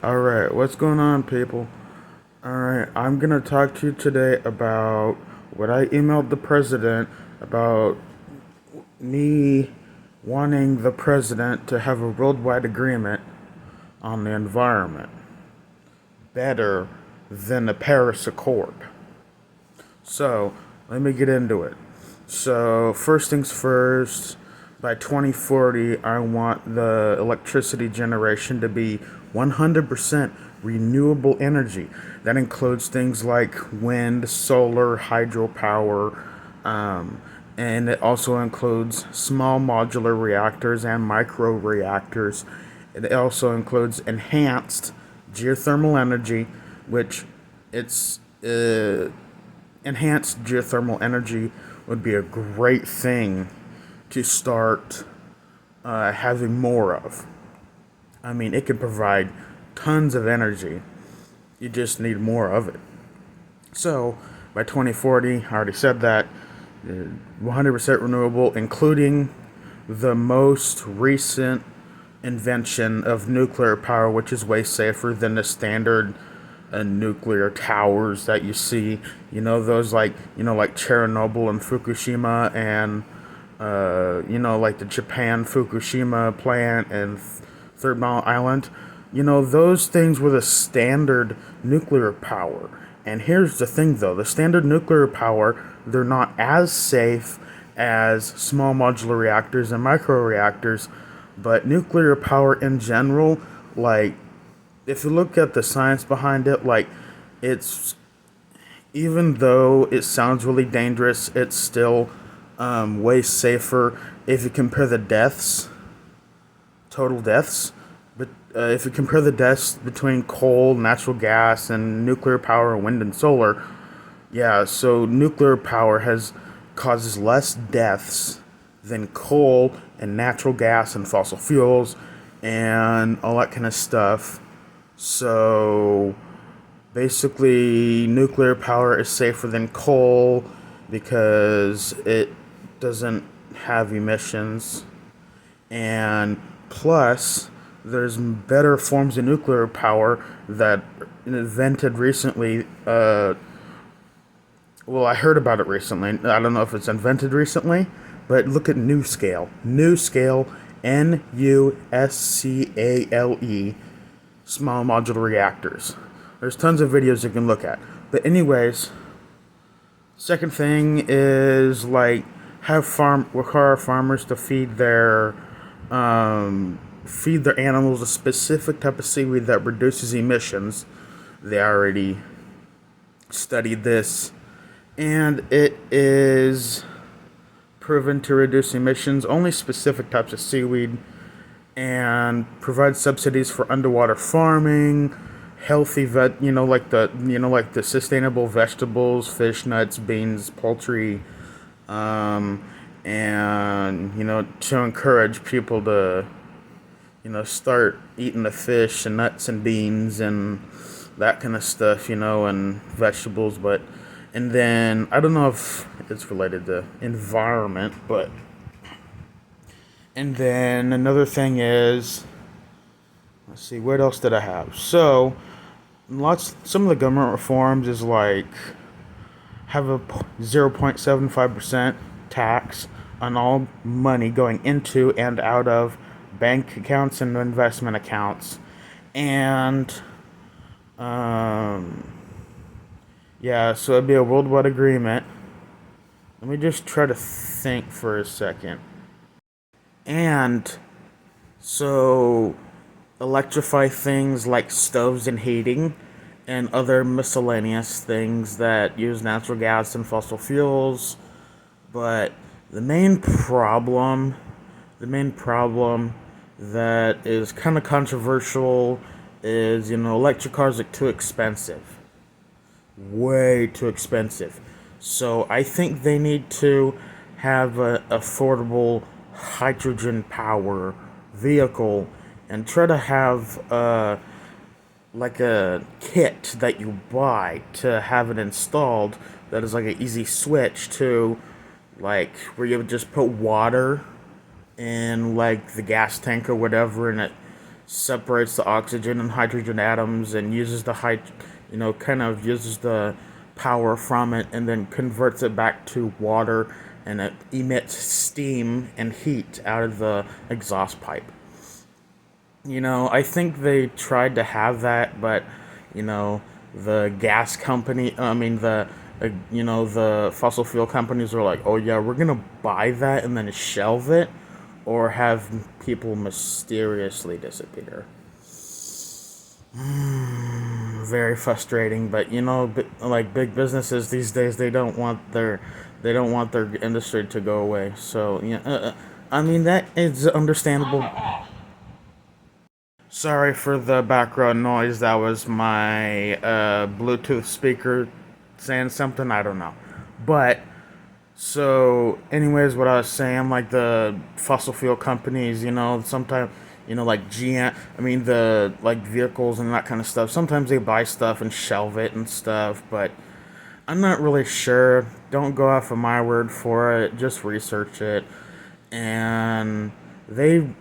Alright, what's going on, people? Alright, I'm gonna talk to you today about what I emailed the president about me wanting the president to have a worldwide agreement on the environment better than the Paris Accord. So, let me get into it. So, first things first, by 2040, I want the electricity generation to be 100% renewable energy. That includes things like wind, solar, hydropower, and it also includes small modular reactors and micro reactors. It also includes enhanced geothermal energy, which it's enhanced geothermal energy would be a great thing to start having more of. I mean, it can provide tons of energy. You just need more of it. So, by 2040, I already said that, 100% renewable, including the most recent invention of nuclear power, which is way safer than the standard nuclear towers that you see. Those like Chernobyl and Fukushima, and like the Japan Fukushima plant and Third Mile Island. Those things were the standard nuclear power. And here's the thing, though: the standard nuclear power, they're not as safe as small modular reactors and micro reactors, but nuclear power in general, like, if you look at the science behind it, like, it's, even though it sounds really dangerous, it's still way safer if you compare the deaths, total deaths. But if you compare the deaths between coal, natural gas, and nuclear power, wind, and solar, yeah, so nuclear power has causes less deaths than coal and natural gas and fossil fuels and all that kind of stuff. So basically, nuclear power is safer than coal because it doesn't have emissions. And plus, there's better forms of nuclear power that invented recently. Well, I heard about it recently. I don't know if it's invented recently, but look at NuScale. NuScale, NuScale, small modular reactors. There's tons of videos you can look at. But anyways, second thing is, like, require farmers to feed their animals a specific type of seaweed that reduces emissions. They already studied this, and it is proven to reduce emissions. Only specific types of seaweed, and provide subsidies for underwater farming, healthy like the sustainable vegetables, fish, nuts, beans, poultry, and to encourage people to start eating the fish and nuts and beans and that kind of stuff, and vegetables. And then I don't know if it's related to environment, but and then another thing is, let's see, what else did I have? So, some of the government reforms is like have a 0.75% tax on all money going into and out of bank accounts and investment accounts. And yeah, so it'd be a worldwide agreement. Let me just try to think for a second. And so electrify things like stoves and heating and other miscellaneous things that use natural gas and fossil fuels. But the main problem that is kind of controversial is, electric cars are too expensive. Way too expensive. So I think they need to have a affordable hydrogen power vehicle, and try to have like a kit that you buy to have it installed, that is like an easy switch to, like, where you would just put water in, like, the gas tank or whatever, and it separates the oxygen and hydrogen atoms and uses kind of uses the power from it and then converts it back to water, and it emits steam and heat out of the exhaust pipe. I think they tried to have that, but you know, the gas company, I mean the fossil fuel companies are like, "Oh yeah, we're going to buy that and then shelve it or have people mysteriously disappear." Very frustrating, but like big businesses these days, they don't want their industry to go away. So, yeah, I mean that is understandable. Sorry for the background noise. That was my Bluetooth speaker saying something. I don't know. But, so, anyways, what I was saying, like the fossil fuel companies, sometimes, like GM, I mean, the, like, vehicles and that kind of stuff, sometimes they buy stuff and shelve it and stuff, but I'm not really sure. Don't go off of my word for it. Just research it. And the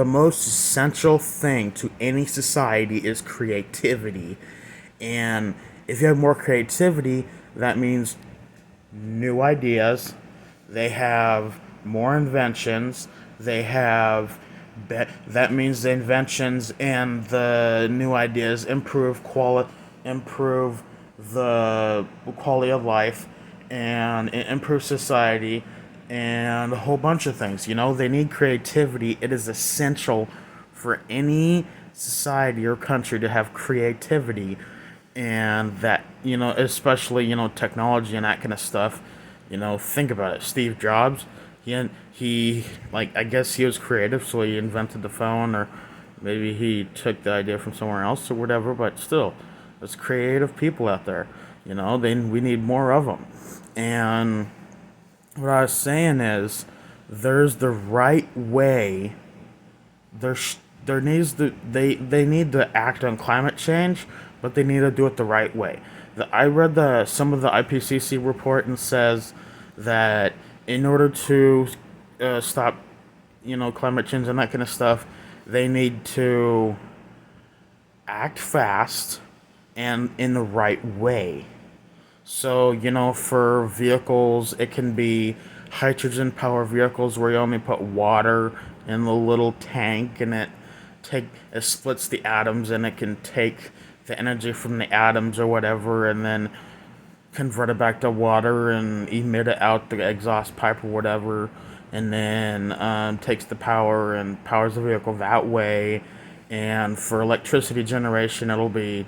most essential thing to any society is creativity. And if you have more creativity, that means new ideas. They have more inventions. That means the inventions and the new ideas improve the quality of life, and it improves society and a whole bunch of things. They need creativity. It is essential for any society or country to have creativity, and that, especially, technology and that kind of stuff. Think about it. Steve Jobs, he like, I guess he was creative, so he invented the phone, or maybe he took the idea from somewhere else or whatever. But still, there's creative people out there. We need more of them. And what I was saying is, there's the right way. There needs to they need to act on climate change, but they need to do it the right way. I read the some of the IPCC report, and says that in order to stop, climate change and that kind of stuff, they need to act fast and in the right way. So, for vehicles, it can be hydrogen power vehicles where you only put water in the little tank, and it splits the atoms, and it can take the energy from the atoms or whatever, and then convert it back to water and emit it out the exhaust pipe or whatever, and then takes the power and powers the vehicle that way. And for electricity generation, it'll be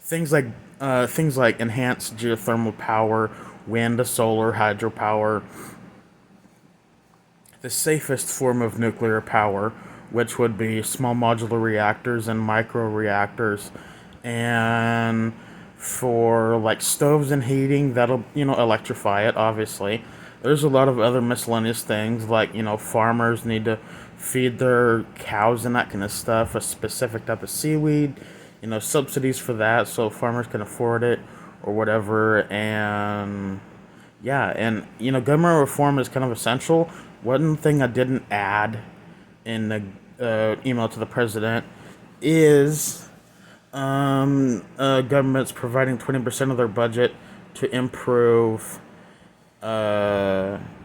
things like enhanced geothermal power, wind, solar, hydropower, the safest form of nuclear power, which would be small modular reactors and micro reactors. And for like stoves and heating, that'll, electrify it, obviously. There's a lot of other miscellaneous things, like, farmers need to feed their cows and that kind of stuff, a specific type of seaweed, subsidies for that so farmers can afford it or whatever. And yeah, and government reform is kind of essential. One thing I didn't add in the email to the president is governments providing 20% of their budget to improve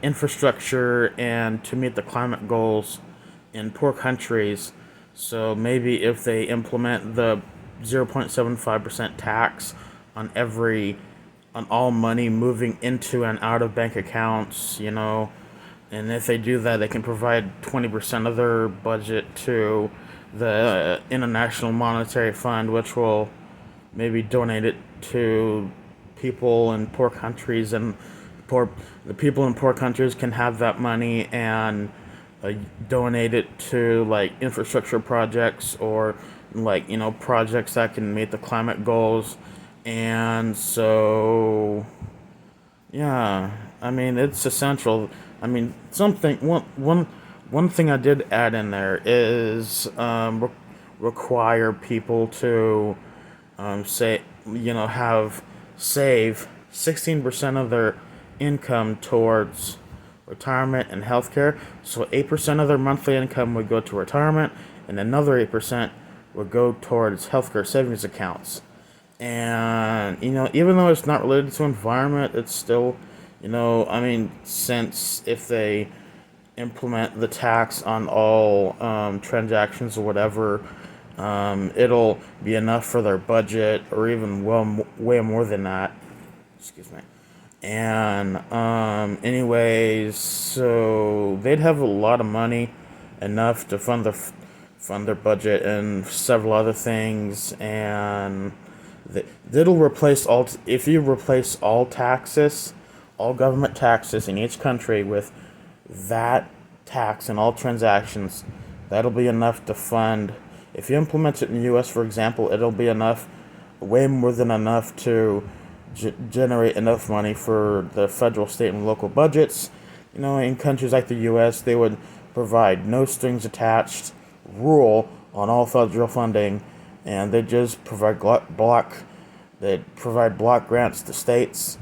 infrastructure and to meet the climate goals in poor countries. So maybe if they implement the 0.75% tax on all money moving into and out of bank accounts, and if they do that, they can provide 20% of their budget to the International Monetary Fund, which will maybe donate it to people in poor countries, and the people in poor countries can have that money and donate it to like infrastructure projects, or like projects that can meet the climate goals. And so, yeah, I mean, it's essential. I mean, one thing I did add in there is require people to say, have save 16% of their income towards retirement and healthcare. So 8% of their monthly income would go to retirement, and another 8% would go towards healthcare savings accounts. And, even though it's not related to environment, it's still, since if they implement the tax on all transactions or whatever, it'll be enough for their budget, or even way more than that. Excuse me. And anyways, so they'd have a lot of money, enough to fund their budget and several other things, and that'll replace all. If you replace all taxes, all government taxes in each country with that tax and all transactions, that'll be enough to fund. If you implement it in the U.S., for example, it'll be enough, way more than enough to generate enough money for the federal, state, and local budgets. In countries like the U.S., they would provide no strings attached rule on all federal funding, and they just provide block grants to states,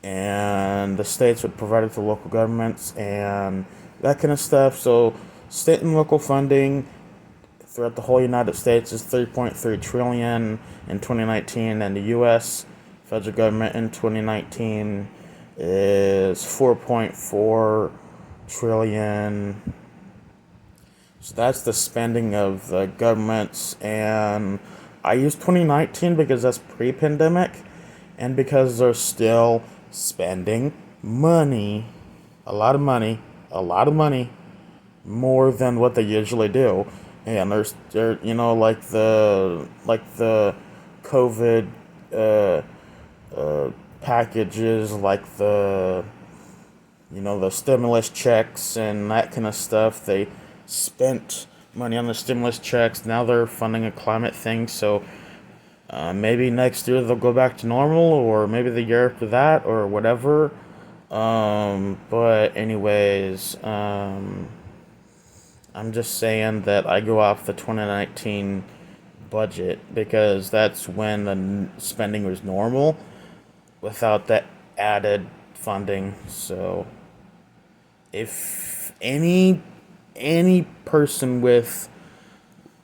and the states would provide it to local governments and that kind of stuff. So state and local funding throughout the whole United States is $3.3 trillion in 2019, and the U.S. federal government in 2019 is $4.4 trillion. So that's the spending of the governments, and I use 2019 because that's pre-pandemic, and because they're still spending money, a lot of money, more than what they usually do. And they're like the COVID packages, like the stimulus checks and that kind of stuff. They spent money on the stimulus checks. Now they're funding a climate thing, so maybe next year they'll go back to normal, or maybe the year after that, or whatever. But anyways, I'm just saying that I go off the 2019 budget because that's when the spending was normal without that added funding. So if any person with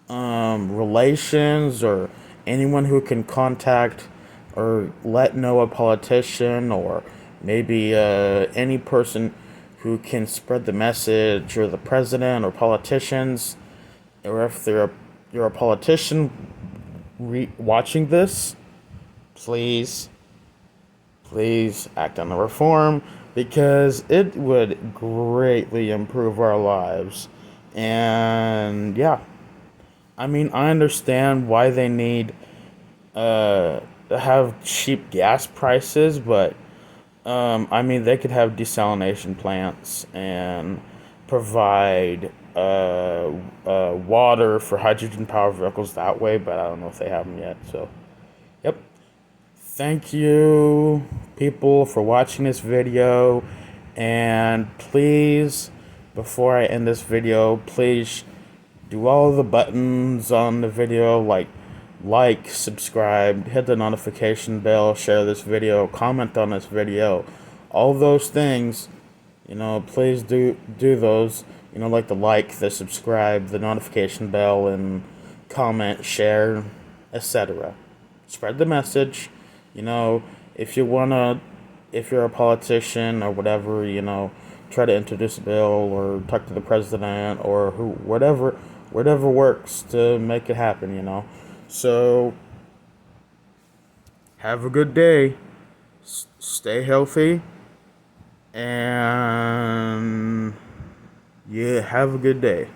relations, or anyone who can contact or let know a politician, or maybe any person who can spread the message, or the president, or politicians, or if you're a politician watching this, please act on the reform, because it would greatly improve our lives. And yeah, I understand why they need to have cheap gas prices, but they could have desalination plants and provide water for hydrogen powered vehicles that way, but I don't know if they have them yet. So, yep. Thank you, people, for watching this video. And please, before I end this video, please do all the buttons on the video, like, subscribe, hit the notification bell, share this video, comment on this video, all those things. Please do those. Like the subscribe, the notification bell, and comment, share, etc. Spread the message. If you're a politician or whatever, try to introduce a bill or talk to the president, or whatever works to make it happen. So, have a good day, stay healthy, and yeah, have a good day.